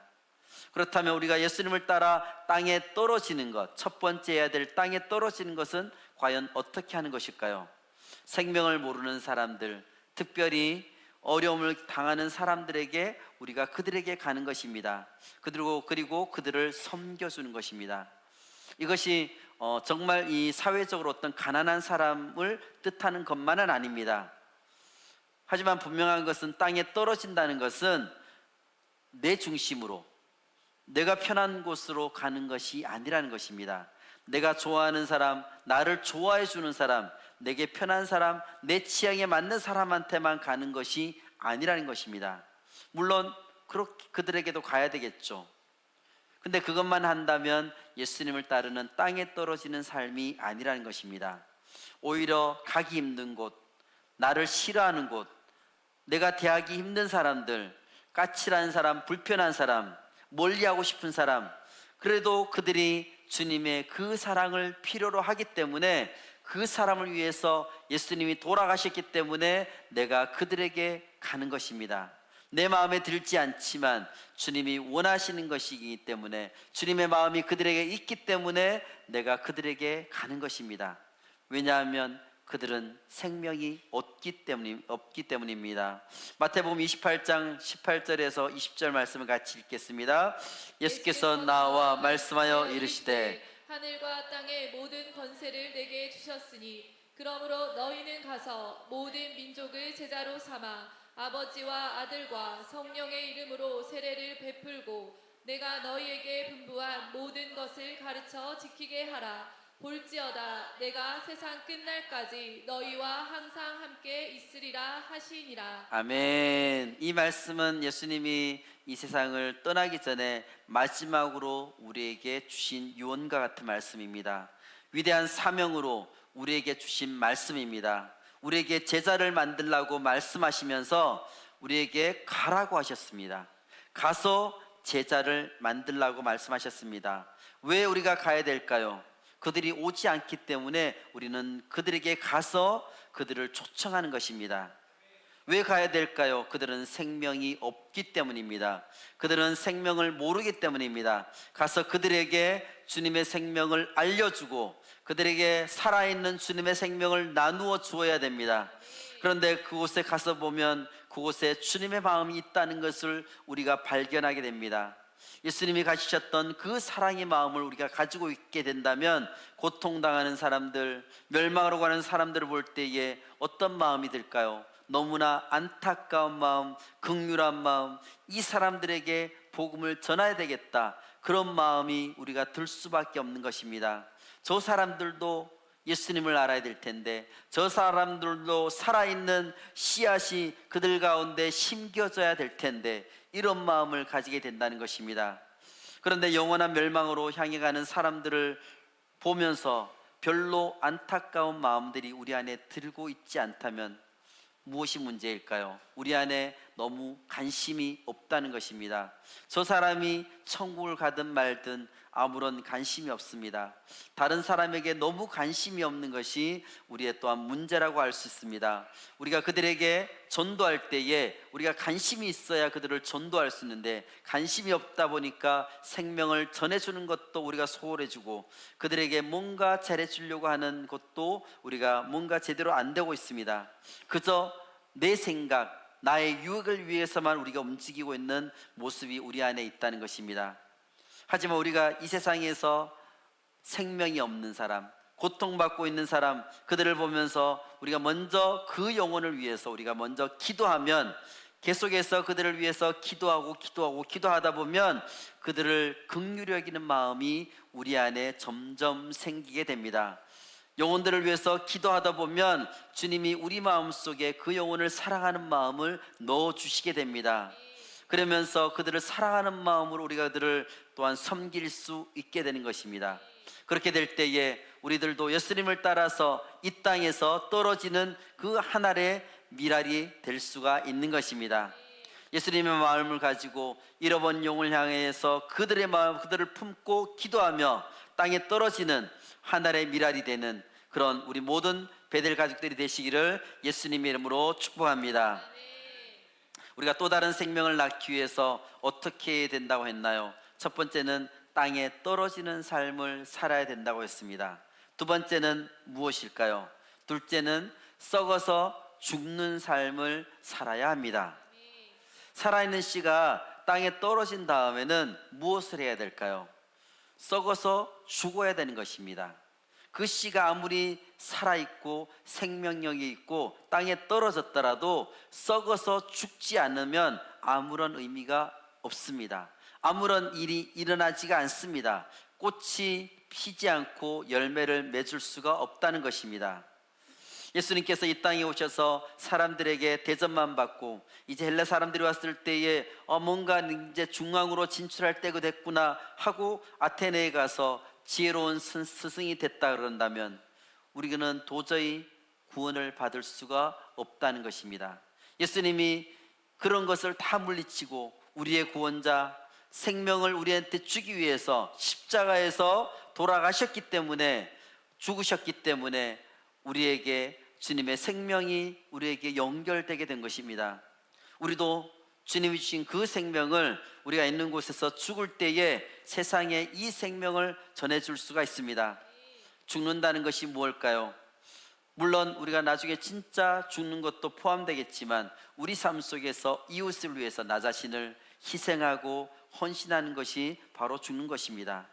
그렇다면 우리가 예수님을 따라 땅에 떨어지는 것, 첫 번째 해야 될 땅에 떨어지는 것은 과연 어떻게 하는 것일까요? 생명을 모르는 사람들, 특별히 어려움을 당하는 사람들에게 우리가 그들에게 가는 것입니다. 그리고 그들을 섬겨주는 것입니다. 이것이 정말 이 사회적으로 어떤 가난한 사람을 뜻하는 것만은 아닙니다. 하지만 분명한 것은 땅에 떨어진다는 것은 내 중심으로 내가 편한 곳으로 가는 것이 아니라는 것입니다. 내가 좋아하는 사람, 나를 좋아해 주는 사람, 내게 편한 사람, 내 취향에 맞는 사람한테만 가는 것이 아니라는 것입니다. 물론 그렇게 그들에게도 가야 되겠죠. 근데 그것만 한다면 예수님을 따르는 땅에 떨어지는 삶이 아니라는 것입니다. 오히려 가기 힘든 곳, 나를 싫어하는 곳, 내가 대하기 힘든 사람들, 까칠한 사람, 불편한 사람, 멀리하고 싶은 사람, 그래도 그들이 주님의 그 사랑을 필요로 하기 때문에 그 사람을 위해서 예수님이 돌아가셨기 때문에 내가 그들에게 가는 것입니다. 내 마음에 들지 않지만 주님이 원하시는 것이기 때문에, 주님의 마음이 그들에게 있기 때문에 내가 그들에게 가는 것입니다. 왜냐하면 그들은 생명이 없기 때문입니다. 마태복음 28장 18절에서 20절 말씀을 같이 읽겠습니다. 예수께서 나와 말씀하여 이르시되 하늘과 땅의 모든 권세를 내게 주셨으니 그러므로 너희는 가서 모든 민족을 제자로 삼아 아버지와 아들과 성령의 이름으로 세례를 베풀고 내가 너희에게 분부한 모든 것을 가르쳐 지키게 하라. 볼지어다 내가 세상 끝날까지 너희와 항상 함께 있으리라 하시니라. 아멘. 이 말씀은 예수님이 이 세상을 떠나기 전에 마지막으로 우리에게 주신 유언과 같은 말씀입니다. 위대한 사명으로 우리에게 주신 말씀입니다. 우리에게 제자를 만들라고 말씀하시면서 우리에게 가라고 하셨습니다. 가서 제자를 만들라고 말씀하셨습니다. 왜 우리가 가야 될까요? 그들이 오지 않기 때문에 우리는 그들에게 가서 그들을 초청하는 것입니다. 왜 가야 될까요? 그들은 생명이 없기 때문입니다. 그들은 생명을 모르기 때문입니다. 가서 그들에게 주님의 생명을 알려주고 그들에게 살아있는 주님의 생명을 나누어 주어야 됩니다. 그런데 그곳에 가서 보면 그곳에 주님의 마음이 있다는 것을 우리가 발견하게 됩니다. 예수님이 가지셨던 그 사랑의 마음을 우리가 가지고 있게 된다면 고통당하는 사람들, 멸망으로 가는 사람들을 볼 때에 어떤 마음이 들까요? 너무나 안타까운 마음, 긍휼한 마음, 이 사람들에게 복음을 전해야 되겠다, 그런 마음이 우리가 들 수밖에 없는 것입니다. 저 사람들도 예수님을 알아야 될 텐데, 저 사람들도 살아있는 씨앗이 그들 가운데 심겨져야 될 텐데, 이런 마음을 가지게 된다는 것입니다. 그런데 영원한 멸망으로 향해 가는 사람들을 보면서 별로 안타까운 마음들이 우리 안에 들고 있지 않다면 무엇이 문제일까요? 우리 안에 너무 관심이 없다는 것입니다. 저 사람이 천국을 가든 말든 아무런 관심이 없습니다. 다른 사람에게 너무 관심이 없는 것이 우리의 또한 문제라고 할 수 있습니다. 우리가 그들에게 전도할 때에 우리가 관심이 있어야 그들을 전도할 수 있는데, 관심이 없다 보니까 생명을 전해주는 것도 우리가 소홀해지고 그들에게 뭔가 잘해주려고 하는 것도 우리가 뭔가 제대로 안 되고 있습니다. 그저 내 생각, 나의 유익을 위해서만 우리가 움직이고 있는 모습이 우리 안에 있다는 것입니다. 하지만 우리가 이 세상에서 생명이 없는 사람, 고통받고 있는 사람, 그들을 보면서 우리가 먼저 그 영혼을 위해서 우리가 먼저 기도하면, 계속해서 그들을 위해서 기도하다 보면 그들을 긍휼히 여기는 마음이 우리 안에 점점 생기게 됩니다. 영혼들을 위해서 기도하다 보면 주님이 우리 마음속에 그 영혼을 사랑하는 마음을 넣어주시게 됩니다. 그러면서 그들을 사랑하는 마음으로 우리가 그들을 또한 섬길 수 있게 되는 것입니다. 그렇게 될 때에 우리들도 예수님을 따라서 이 땅에서 떨어지는 그 한 알의 미랄이 될 수가 있는 것입니다. 예수님의 마음을 가지고 잃어버린 영혼을 향해서 그들의 마음, 그들을 품고 기도하며 땅에 떨어지는 한 알의 미랄이 되는 그런 우리 모든 베델 가족들이 되시기를 예수님의 이름으로 축복합니다. 우리가 또 다른 생명을 낳기 위해서 어떻게 해야 된다고 했나요? 첫 번째는 땅에 떨어지는 삶을 살아야 된다고 했습니다. 두 번째는 무엇일까요? 둘째는 썩어서 죽는 삶을 살아야 합니다. 살아있는 씨가 땅에 떨어진 다음에는 무엇을 해야 될까요? 썩어서 죽어야 되는 것입니다. 그 씨가 아무리 살아있고 생명력이 있고 땅에 떨어졌더라도 썩어서 죽지 않으면 아무런 의미가 없습니다. 아무런 일이 일어나지가 않습니다. 꽃이 피지 않고 열매를 맺을 수가 없다는 것입니다. 예수님께서 이 땅에 오셔서 사람들에게 대접만 받고 이제 헬라 사람들이 왔을 때에 뭔가 이제 중앙으로 진출할 때가 됐구나 하고 아테네에 가서 지혜로운 스승이 됐다 그런다면 우리는 도저히 구원을 받을 수가 없다는 것입니다. 예수님이 그런 것을 다 물리치고 우리의 구원자 생명을 우리한테 주기 위해서 십자가에서 돌아가셨기 때문에, 죽으셨기 때문에 우리에게 주님의 생명이 우리에게 연결되게 된 것입니다. 우리도 주님이 주신 그 생명을 우리가 있는 곳에서 죽을 때에 세상에 이 생명을 전해줄 수가 있습니다. 죽는다는 것이 무엇일까요? 물론 우리가 나중에 진짜 죽는 것도 포함되겠지만 우리 삶 속에서 이웃을 위해서 나 자신을 희생하고 헌신하는 것이 바로 죽는 것입니다.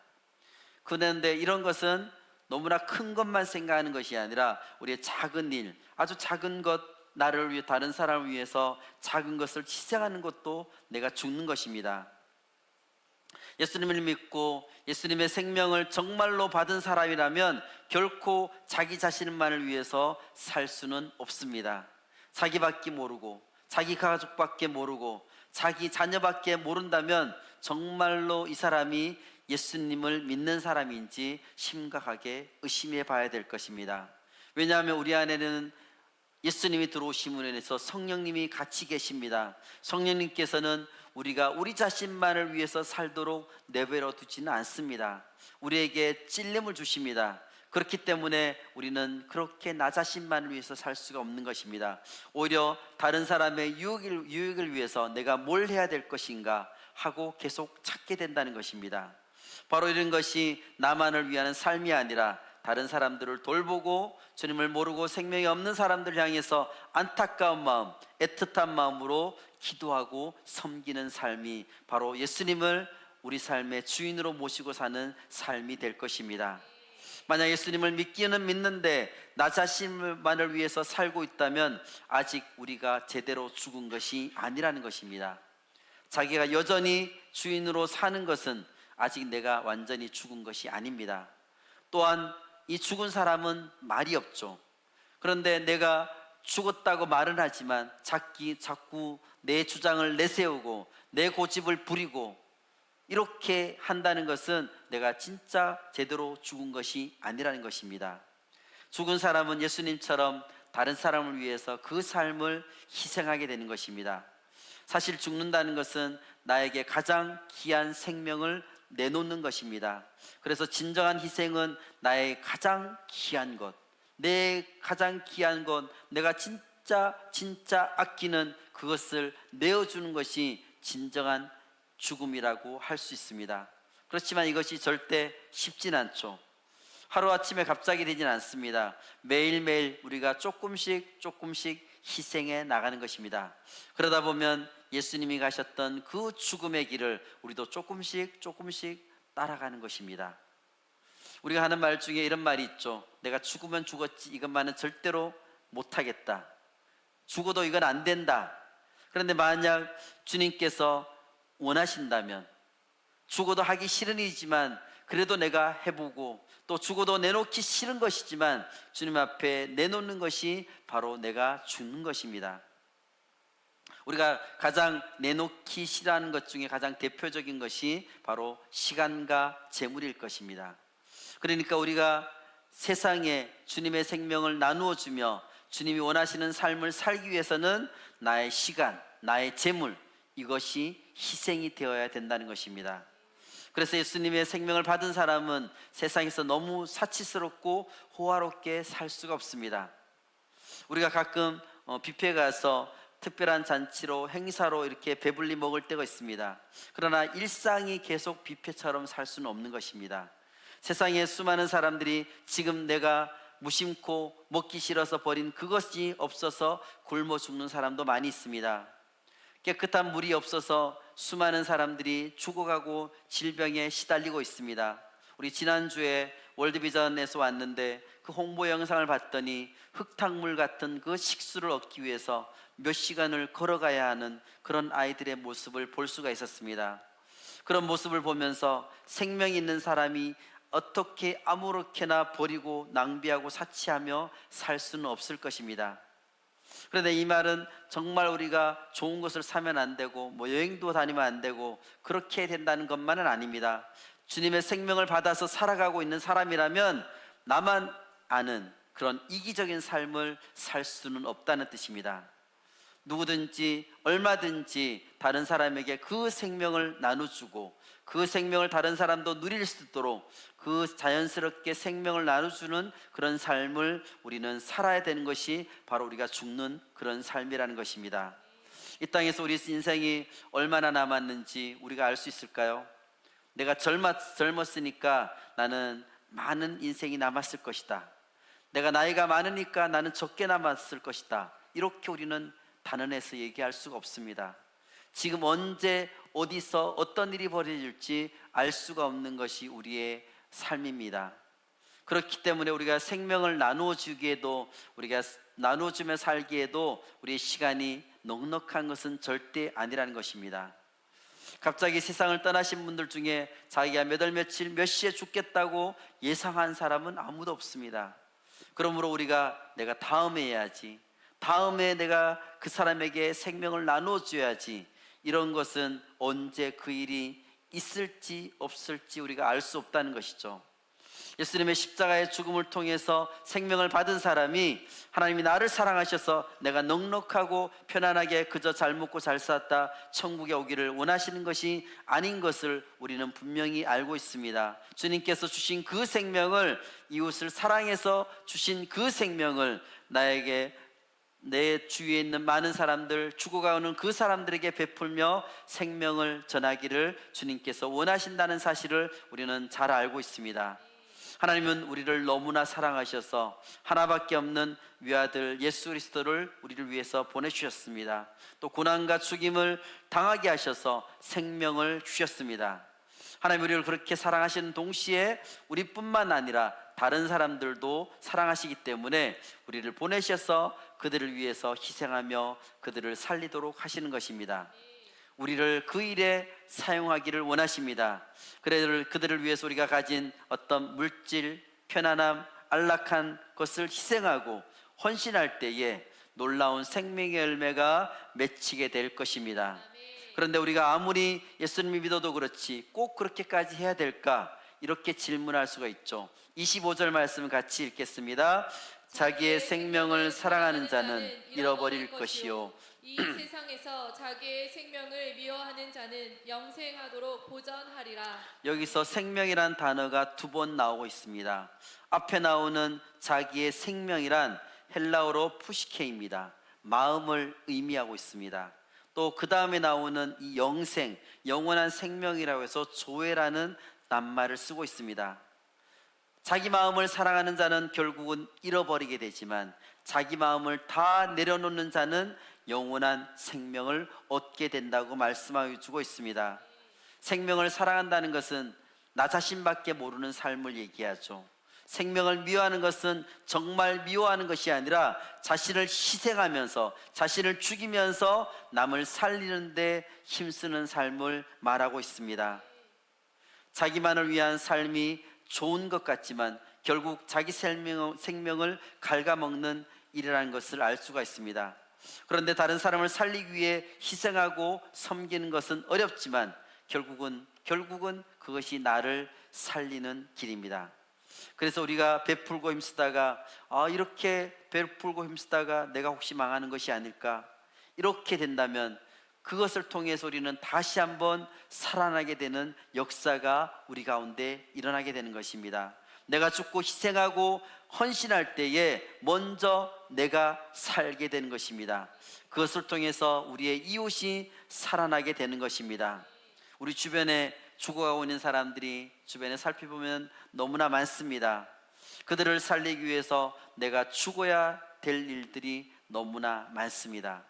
그런데 이런 것은 너무나 큰 것만 생각하는 것이 아니라 우리의 작은 일, 아주 작은 것, 나를 위해 다른 사람을 위해서 작은 것을 희생하는 것도 내가 죽는 것입니다. 예수님을 믿고 예수님의 생명을 정말로 받은 사람이라면 결코 자기 자신만을 위해서 살 수는 없습니다. 자기밖에 모르고 자기 가족밖에 모르고 자기 자녀밖에 모른다면 정말로 이 사람이 예수님을 믿는 사람인지 심각하게 의심해 봐야 될 것입니다. 왜냐하면 우리 안에는 예수님이 들어오심으로 인해서 성령님이 같이 계십니다. 성령님께서는 우리가 우리 자신만을 위해서 살도록 내버려 두지는 않습니다. 우리에게 찔림을 주십니다. 그렇기 때문에 우리는 그렇게 나 자신만을 위해서 살 수가 없는 것입니다. 오히려 다른 사람의 유익을 위해서 내가 뭘 해야 될 것인가 하고 계속 찾게 된다는 것입니다. 바로 이런 것이 나만을 위한 삶이 아니라 다른 사람들을 돌보고 주님을 모르고 생명이 없는 사람들 향해서 안타까운 마음, 애틋한 마음으로 기도하고 섬기는 삶이 바로 예수님을 우리 삶의 주인으로 모시고 사는 삶이 될 것입니다. 만약 예수님을 믿기는 믿는데 나 자신만을 위해서 살고 있다면 아직 우리가 제대로 죽은 것이 아니라는 것입니다. 자기가 여전히 주인으로 사는 것은 아직 내가 완전히 죽은 것이 아닙니다. 또한 이 죽은 사람은 말이 없죠. 그런데 내가 죽었다고 말은 하지만 자꾸 내 주장을 내세우고 내 고집을 부리고 이렇게 한다는 것은 내가 진짜 제대로 죽은 것이 아니라는 것입니다. 죽은 사람은 예수님처럼 다른 사람을 위해서 그 삶을 희생하게 되는 것입니다. 사실 죽는다는 것은 나에게 가장 귀한 생명을 내놓는 것입니다. 그래서 진정한 희생은 나의 가장 귀한 것, 내 가장 귀한 것, 내가 진짜 아끼는 그것을 내어주는 것이 진정한 죽음이라고 할 수 있습니다. 그렇지만 이것이 절대 쉽진 않죠. 하루아침에 갑자기 되진 않습니다. 매일매일 우리가 조금씩 희생해 나가는 것입니다. 그러다 보면 예수님이 가셨던 그 죽음의 길을 우리도 조금씩 따라가는 것입니다. 우리가 하는 말 중에 이런 말이 있죠. 내가 죽으면 죽었지 이것만은 절대로 못하겠다. 죽어도 이건 안 된다. 그런데 만약 주님께서 원하신다면 죽어도 하기 싫은 일이지만 그래도 내가 해보고 또 죽어도 내놓기 싫은 것이지만 주님 앞에 내놓는 것이 바로 내가 죽는 것입니다. 우리가 가장 내놓기 싫어하는 것 중에 가장 대표적인 것이 바로 시간과 재물일 것입니다. 그러니까 우리가 세상에 주님의 생명을 나누어 주며 주님이 원하시는 삶을 살기 위해서는 나의 시간, 나의 재물 이것이 희생이 되어야 된다는 것입니다. 그래서 예수님의 생명을 받은 사람은 세상에서 너무 사치스럽고 호화롭게 살 수가 없습니다. 우리가 가끔 뷔페에 가서 특별한 잔치로 행사로 이렇게 배불리 먹을 때가 있습니다. 그러나 일상이 계속 뷔페처럼 살 수는 없는 것입니다. 세상에 수많은 사람들이 지금 내가 무심코 먹기 싫어서 버린 그것이 없어서 굶어 죽는 사람도 많이 있습니다. 깨끗한 물이 없어서 수많은 사람들이 죽어가고 질병에 시달리고 있습니다. 우리 지난주에 월드비전에서 왔는데 그 홍보 영상을 봤더니 흙탕물 같은 그 식수를 얻기 위해서 몇 시간을 걸어가야 하는 그런 아이들의 모습을 볼 수가 있었습니다. 그런 모습을 보면서 생명 있는 사람이 어떻게 아무렇게나 버리고 낭비하고 사치하며 살 수는 없을 것입니다. 그런데 이 말은 정말 우리가 좋은 것을 사면 안 되고 여행도 다니면 안 되고 그렇게 된다는 것만은 아닙니다. 주님의 생명을 받아서 살아가고 있는 사람이라면 나만 아는 그런 이기적인 삶을 살 수는 없다는 뜻입니다. 누구든지 얼마든지 다른 사람에게 그 생명을 나눠주고 그 생명을 다른 사람도 누릴 수 있도록 그 자연스럽게 생명을 나눠주는 그런 삶을 우리는 살아야 되는 것이 바로 우리가 죽는 그런 삶이라는 것입니다. 이 땅에서 우리 인생이 얼마나 남았는지 우리가 알 수 있을까요? 내가 젊었으니까 나는 많은 인생이 남았을 것이다. 내가 나이가 많으니까 나는 적게 남았을 것이다. 이렇게 우리는 단언해서 얘기할 수가 없습니다. 지금 언제 어디서 어떤 일이 벌어질지 알 수가 없는 것이 우리의 삶입니다. 그렇기 때문에 우리가 생명을 나누어주기에도 우리가 나누어주며 살기에도 우리의 시간이 넉넉한 것은 절대 아니라는 것입니다. 갑자기 세상을 떠나신 분들 중에 자기가 몇 월 며칠 몇 시에 죽겠다고 예상한 사람은 아무도 없습니다. 그러므로 우리가 내가 다음에 해야지, 다음에 내가 그 사람에게 생명을 나눠줘야지, 이런 것은 언제 그 일이 있을지 없을지 우리가 알 수 없다는 것이죠. 예수님의 십자가의 죽음을 통해서 생명을 받은 사람이 하나님이 나를 사랑하셔서 내가 넉넉하고 편안하게 그저 잘 먹고 잘 살았다 천국에 오기를 원하시는 것이 아닌 것을 우리는 분명히 알고 있습니다. 주님께서 주신 그 생명을, 이웃을 사랑해서 주신 그 생명을 나에게, 내 주위에 있는 많은 사람들, 죽어가는 그 사람들에게 베풀며 생명을 전하기를 주님께서 원하신다는 사실을 우리는 잘 알고 있습니다. 하나님은 우리를 너무나 사랑하셔서 하나밖에 없는 외아들 예수 그리스도를 우리를 위해서 보내주셨습니다. 또 고난과 죽임을 당하게 하셔서 생명을 주셨습니다. 하나님 우리를 그렇게 사랑하시는 동시에 우리뿐만 아니라 다른 사람들도 사랑하시기 때문에 우리를 보내셔서 그들을 위해서 희생하며 그들을 살리도록 하시는 것입니다. 우리를 그 일에 사용하기를 원하십니다. 그들을 위해서 우리가 가진 어떤 물질, 편안함, 안락한 것을 희생하고 헌신할 때에 놀라운 생명의 열매가 맺히게 될 것입니다. 그런데 우리가 아무리 예수님을 믿어도 그렇지 꼭 그렇게까지 해야 될까? 이렇게 질문할 수가 있죠. 25절 말씀 같이 읽겠습니다. 자기의 생명을 사랑하는 자는 잃어버릴 것이요, 이 세상에서 자기의 생명을 미워하는 자는 영생하도록 보전하리라. 여기서 생명이란 단어가 두 번 나오고 있습니다. 앞에 나오는 자기의 생명이란 헬라어로 푸시케입니다. 마음을 의미하고 있습니다. 또 그 다음에 나오는 이 영생, 영원한 생명이라고 해서 조회라는 낱말을 쓰고 있습니다. 자기 마음을 사랑하는 자는 결국은 잃어버리게 되지만 자기 마음을 다 내려놓는 자는 영원한 생명을 얻게 된다고 말씀해 주고 있습니다. 생명을 사랑한다는 것은 나 자신밖에 모르는 삶을 얘기하죠. 생명을 미워하는 것은 정말 미워하는 것이 아니라 자신을 희생하면서, 자신을 죽이면서 남을 살리는 데 힘쓰는 삶을 말하고 있습니다. 자기만을 위한 삶이 좋은 것 같지만 결국 자기 생명을 갉아먹는 일이라는 것을 알 수가 있습니다. 그런데 다른 사람을 살리기 위해 희생하고 섬기는 것은 어렵지만 결국은 그것이 나를 살리는 길입니다. 그래서 우리가 베풀고 힘쓰다가 이렇게 베풀고 힘쓰다가 내가 혹시 망하는 것이 아닐까, 이렇게 된다면 그것을 통해서 우리는 다시 한번 살아나게 되는 역사가 우리 가운데 일어나게 되는 것입니다. 내가 죽고 희생하고 헌신할 때에 먼저 내가 살게 되는 것입니다. 그것을 통해서 우리의 이웃이 살아나게 되는 것입니다. 우리 주변에 죽어가고 있는 사람들이 주변에 살펴보면 너무나 많습니다. 그들을 살리기 위해서 내가 죽어야 될 일들이 너무나 많습니다.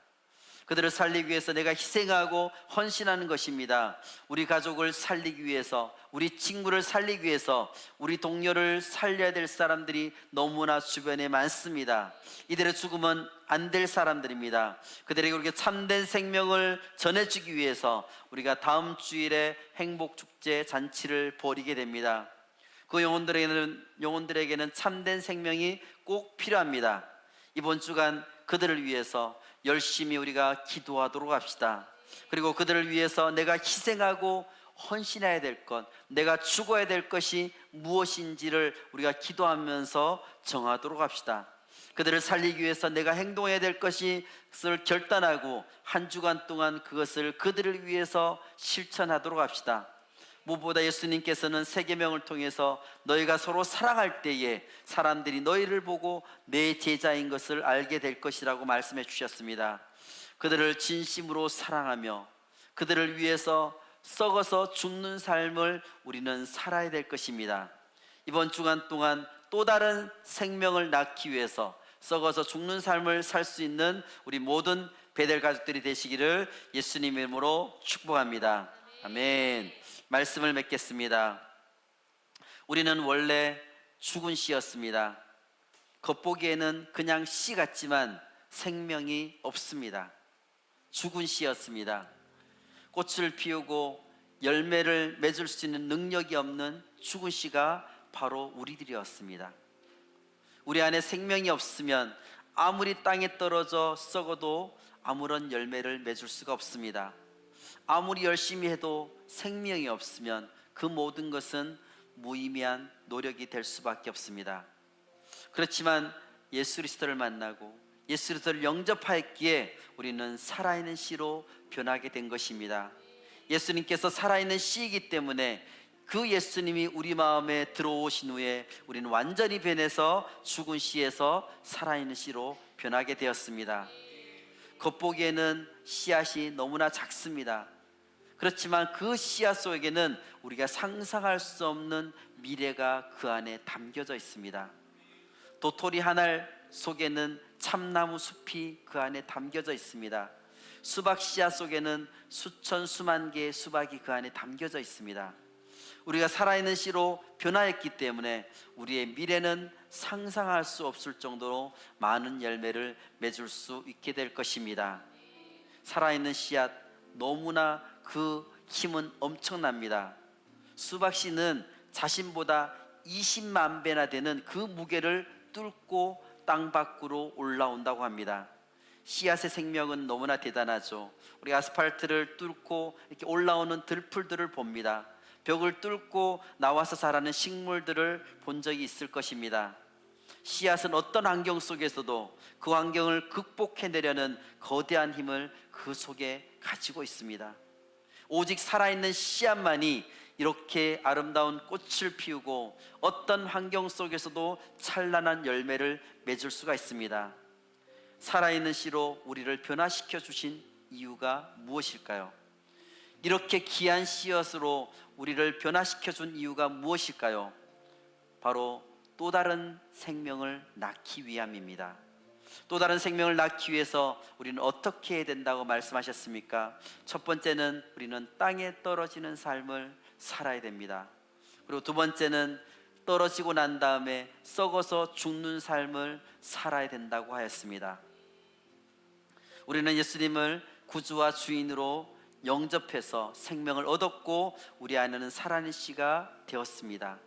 그들을 살리기 위해서 내가 희생하고 헌신하는 것입니다. 우리 가족을 살리기 위해서, 우리 친구를 살리기 위해서, 우리 동료를 살려야 될 사람들이 너무나 주변에 많습니다. 이들의 죽음은 안 될 사람들입니다. 그들에게 우리가 참된 생명을 전해주기 위해서 우리가 다음 주일에 행복축제 잔치를 벌이게 됩니다. 그 영혼들에게는 참된 생명이 꼭 필요합니다. 이번 주간 그들을 위해서 열심히 우리가 기도하도록 합시다. 그리고 그들을 위해서 내가 희생하고 헌신해야 될 것, 내가 죽어야 될 것이 무엇인지를 우리가 기도하면서 정하도록 합시다. 그들을 살리기 위해서 내가 행동해야 될 것을 결단하고 한 주간 동안 그것을 그들을 위해서 실천하도록 합시다. 무엇보다 예수님께서는 세계명을 통해서 너희가 서로 사랑할 때에 사람들이 너희를 보고 내 제자인 것을 알게 될 것이라고 말씀해 주셨습니다. 그들을 진심으로 사랑하며 그들을 위해서 썩어서 죽는 삶을 우리는 살아야 될 것입니다. 이번 주간 동안 또 다른 생명을 낳기 위해서 썩어서 죽는 삶을 살 수 있는 우리 모든 베델 가족들이 되시기를 예수님의 이름으로 축복합니다. 아멘. 말씀을 맺겠습니다. 우리는 원래 죽은 씨였습니다. 겉보기에는 그냥 씨 같지만 생명이 없습니다. 죽은 씨였습니다. 꽃을 피우고 열매를 맺을 수 있는 능력이 없는 죽은 씨가 바로 우리들이었습니다. 우리 안에 생명이 없으면 아무리 땅에 떨어져 썩어도 아무런 열매를 맺을 수가 없습니다. 아무리 열심히 해도 생명이 없으면 그 모든 것은 무의미한 노력이 될 수밖에 없습니다. 그렇지만 예수 그리스도를 만나고 예수 그리스도를 영접하였기에 우리는 살아있는 씨로 변하게 된 것입니다. 예수님께서 살아있는 씨이기 때문에 그 예수님이 우리 마음에 들어오신 후에 우리는 완전히 변해서 죽은 씨에서 살아있는 씨로 변하게 되었습니다. 겉보기에는 씨앗이 너무나 작습니다. 그렇지만 그 씨앗 속에는 우리가 상상할 수 없는 미래가 그 안에 담겨져 있습니다. 도토리 한 알 속에는 참나무 숲이 그 안에 담겨져 있습니다. 수박 씨앗 속에는 수천 수만 개의 수박이 그 안에 담겨져 있습니다. 우리가 살아있는 씨로 변화했기 때문에 우리의 미래는 상상할 수 없을 정도로 많은 열매를 맺을 수 있게 될 것입니다. 살아있는 씨앗, 너무나 그 힘은 엄청납니다. 수박 씨는 자신보다 20만 배나 되는 그 무게를 뚫고 땅 밖으로 올라온다고 합니다. 씨앗의 생명은 너무나 대단하죠. 우리 아스팔트를 뚫고 이렇게 올라오는 들풀들을 봅니다. 벽을 뚫고 나와서 자라는 식물들을 본 적이 있을 것입니다. 씨앗은 어떤 환경 속에서도 그 환경을 극복해내려는 거대한 힘을 그 속에 가지고 있습니다. 오직 살아있는 씨앗만이 이렇게 아름다운 꽃을 피우고 어떤 환경 속에서도 찬란한 열매를 맺을 수가 있습니다. 살아있는 씨로 우리를 변화시켜 주신 이유가 무엇일까요? 이렇게 귀한 씨앗으로 우리를 변화시켜 준 이유가 무엇일까요? 바로 또 다른 생명을 낳기 위함입니다. 또 다른 생명을 낳기 위해서 우리는 어떻게 해야 된다고 말씀하셨습니까? 첫 번째는 우리는 땅에 떨어지는 삶을 살아야 됩니다. 그리고 두 번째는 떨어지고 난 다음에 썩어서 죽는 삶을 살아야 된다고 하였습니다. 우리는 예수님을 구주와 주인으로 영접해서 생명을 얻었고 우리 안에는 살아있는 씨가 되었습니다.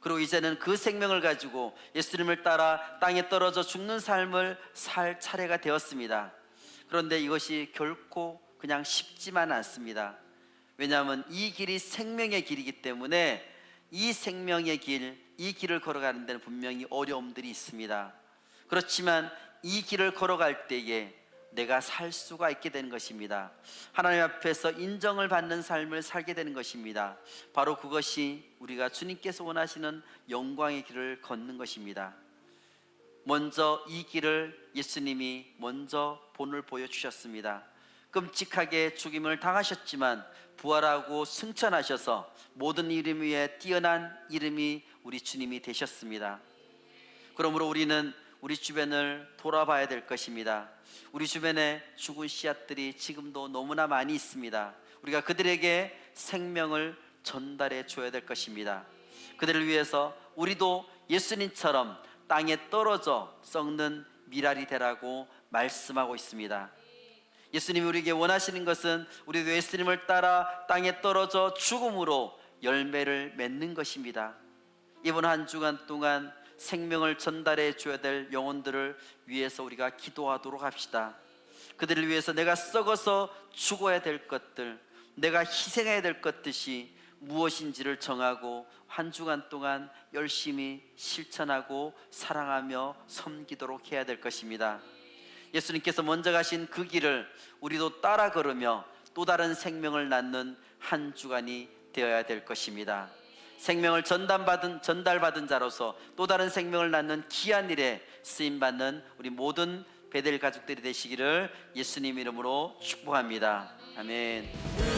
그리고 이제는 그 생명을 가지고 예수님을 따라 땅에 떨어져 죽는 삶을 살 차례가 되었습니다. 그런데 이것이 결코 그냥 쉽지만 않습니다. 왜냐하면 이 길이 생명의 길이기 때문에 이 생명의 길, 이 길을 걸어가는 데는 분명히 어려움들이 있습니다. 그렇지만 이 길을 걸어갈 때에 내가 살 수가 있게 되는 것입니다. 하나님 앞에서 인정을 받는 삶을 살게 되는 것입니다. 바로 그것이 우리가 주님께서 원하시는 영광의 길을 걷는 것입니다. 먼저 이 길을 예수님이 먼저 본을 보여주셨습니다. 끔찍하게 죽임을 당하셨지만 부활하고 승천하셔서 모든 이름 위에 뛰어난 이름이 우리 주님이 되셨습니다. 그러므로 우리는 우리 주변을 돌아봐야 될 것입니다. 우리 주변에 죽은 씨앗들이 지금도 너무나 많이 있습니다. 우리가 그들에게 생명을 전달해 줘야 될 것입니다. 그들을 위해서 우리도 예수님처럼 땅에 떨어져 썩는 밀알이 되라고 말씀하고 있습니다. 예수님이 우리에게 원하시는 것은 우리도 예수님을 따라 땅에 떨어져 죽음으로 열매를 맺는 것입니다. 이번 한 주간 동안 생명을 전달해 줘야 될 영혼들을 위해서 우리가 기도하도록 합시다. 그들을 위해서 내가 썩어서 죽어야 될 것들, 내가 희생해야 될 것들이 무엇인지를 정하고 한 주간 동안 열심히 실천하고 사랑하며 섬기도록 해야 될 것입니다. 예수님께서 먼저 가신 그 길을 우리도 따라 걸으며 또 다른 생명을 낳는 한 주간이 되어야 될 것입니다. 생명을 전달받은 자로서 또 다른 생명을 낳는 귀한 일에 쓰임받는 우리 모든 베델 가족들이 되시기를 예수님 이름으로 축복합니다. 아멘.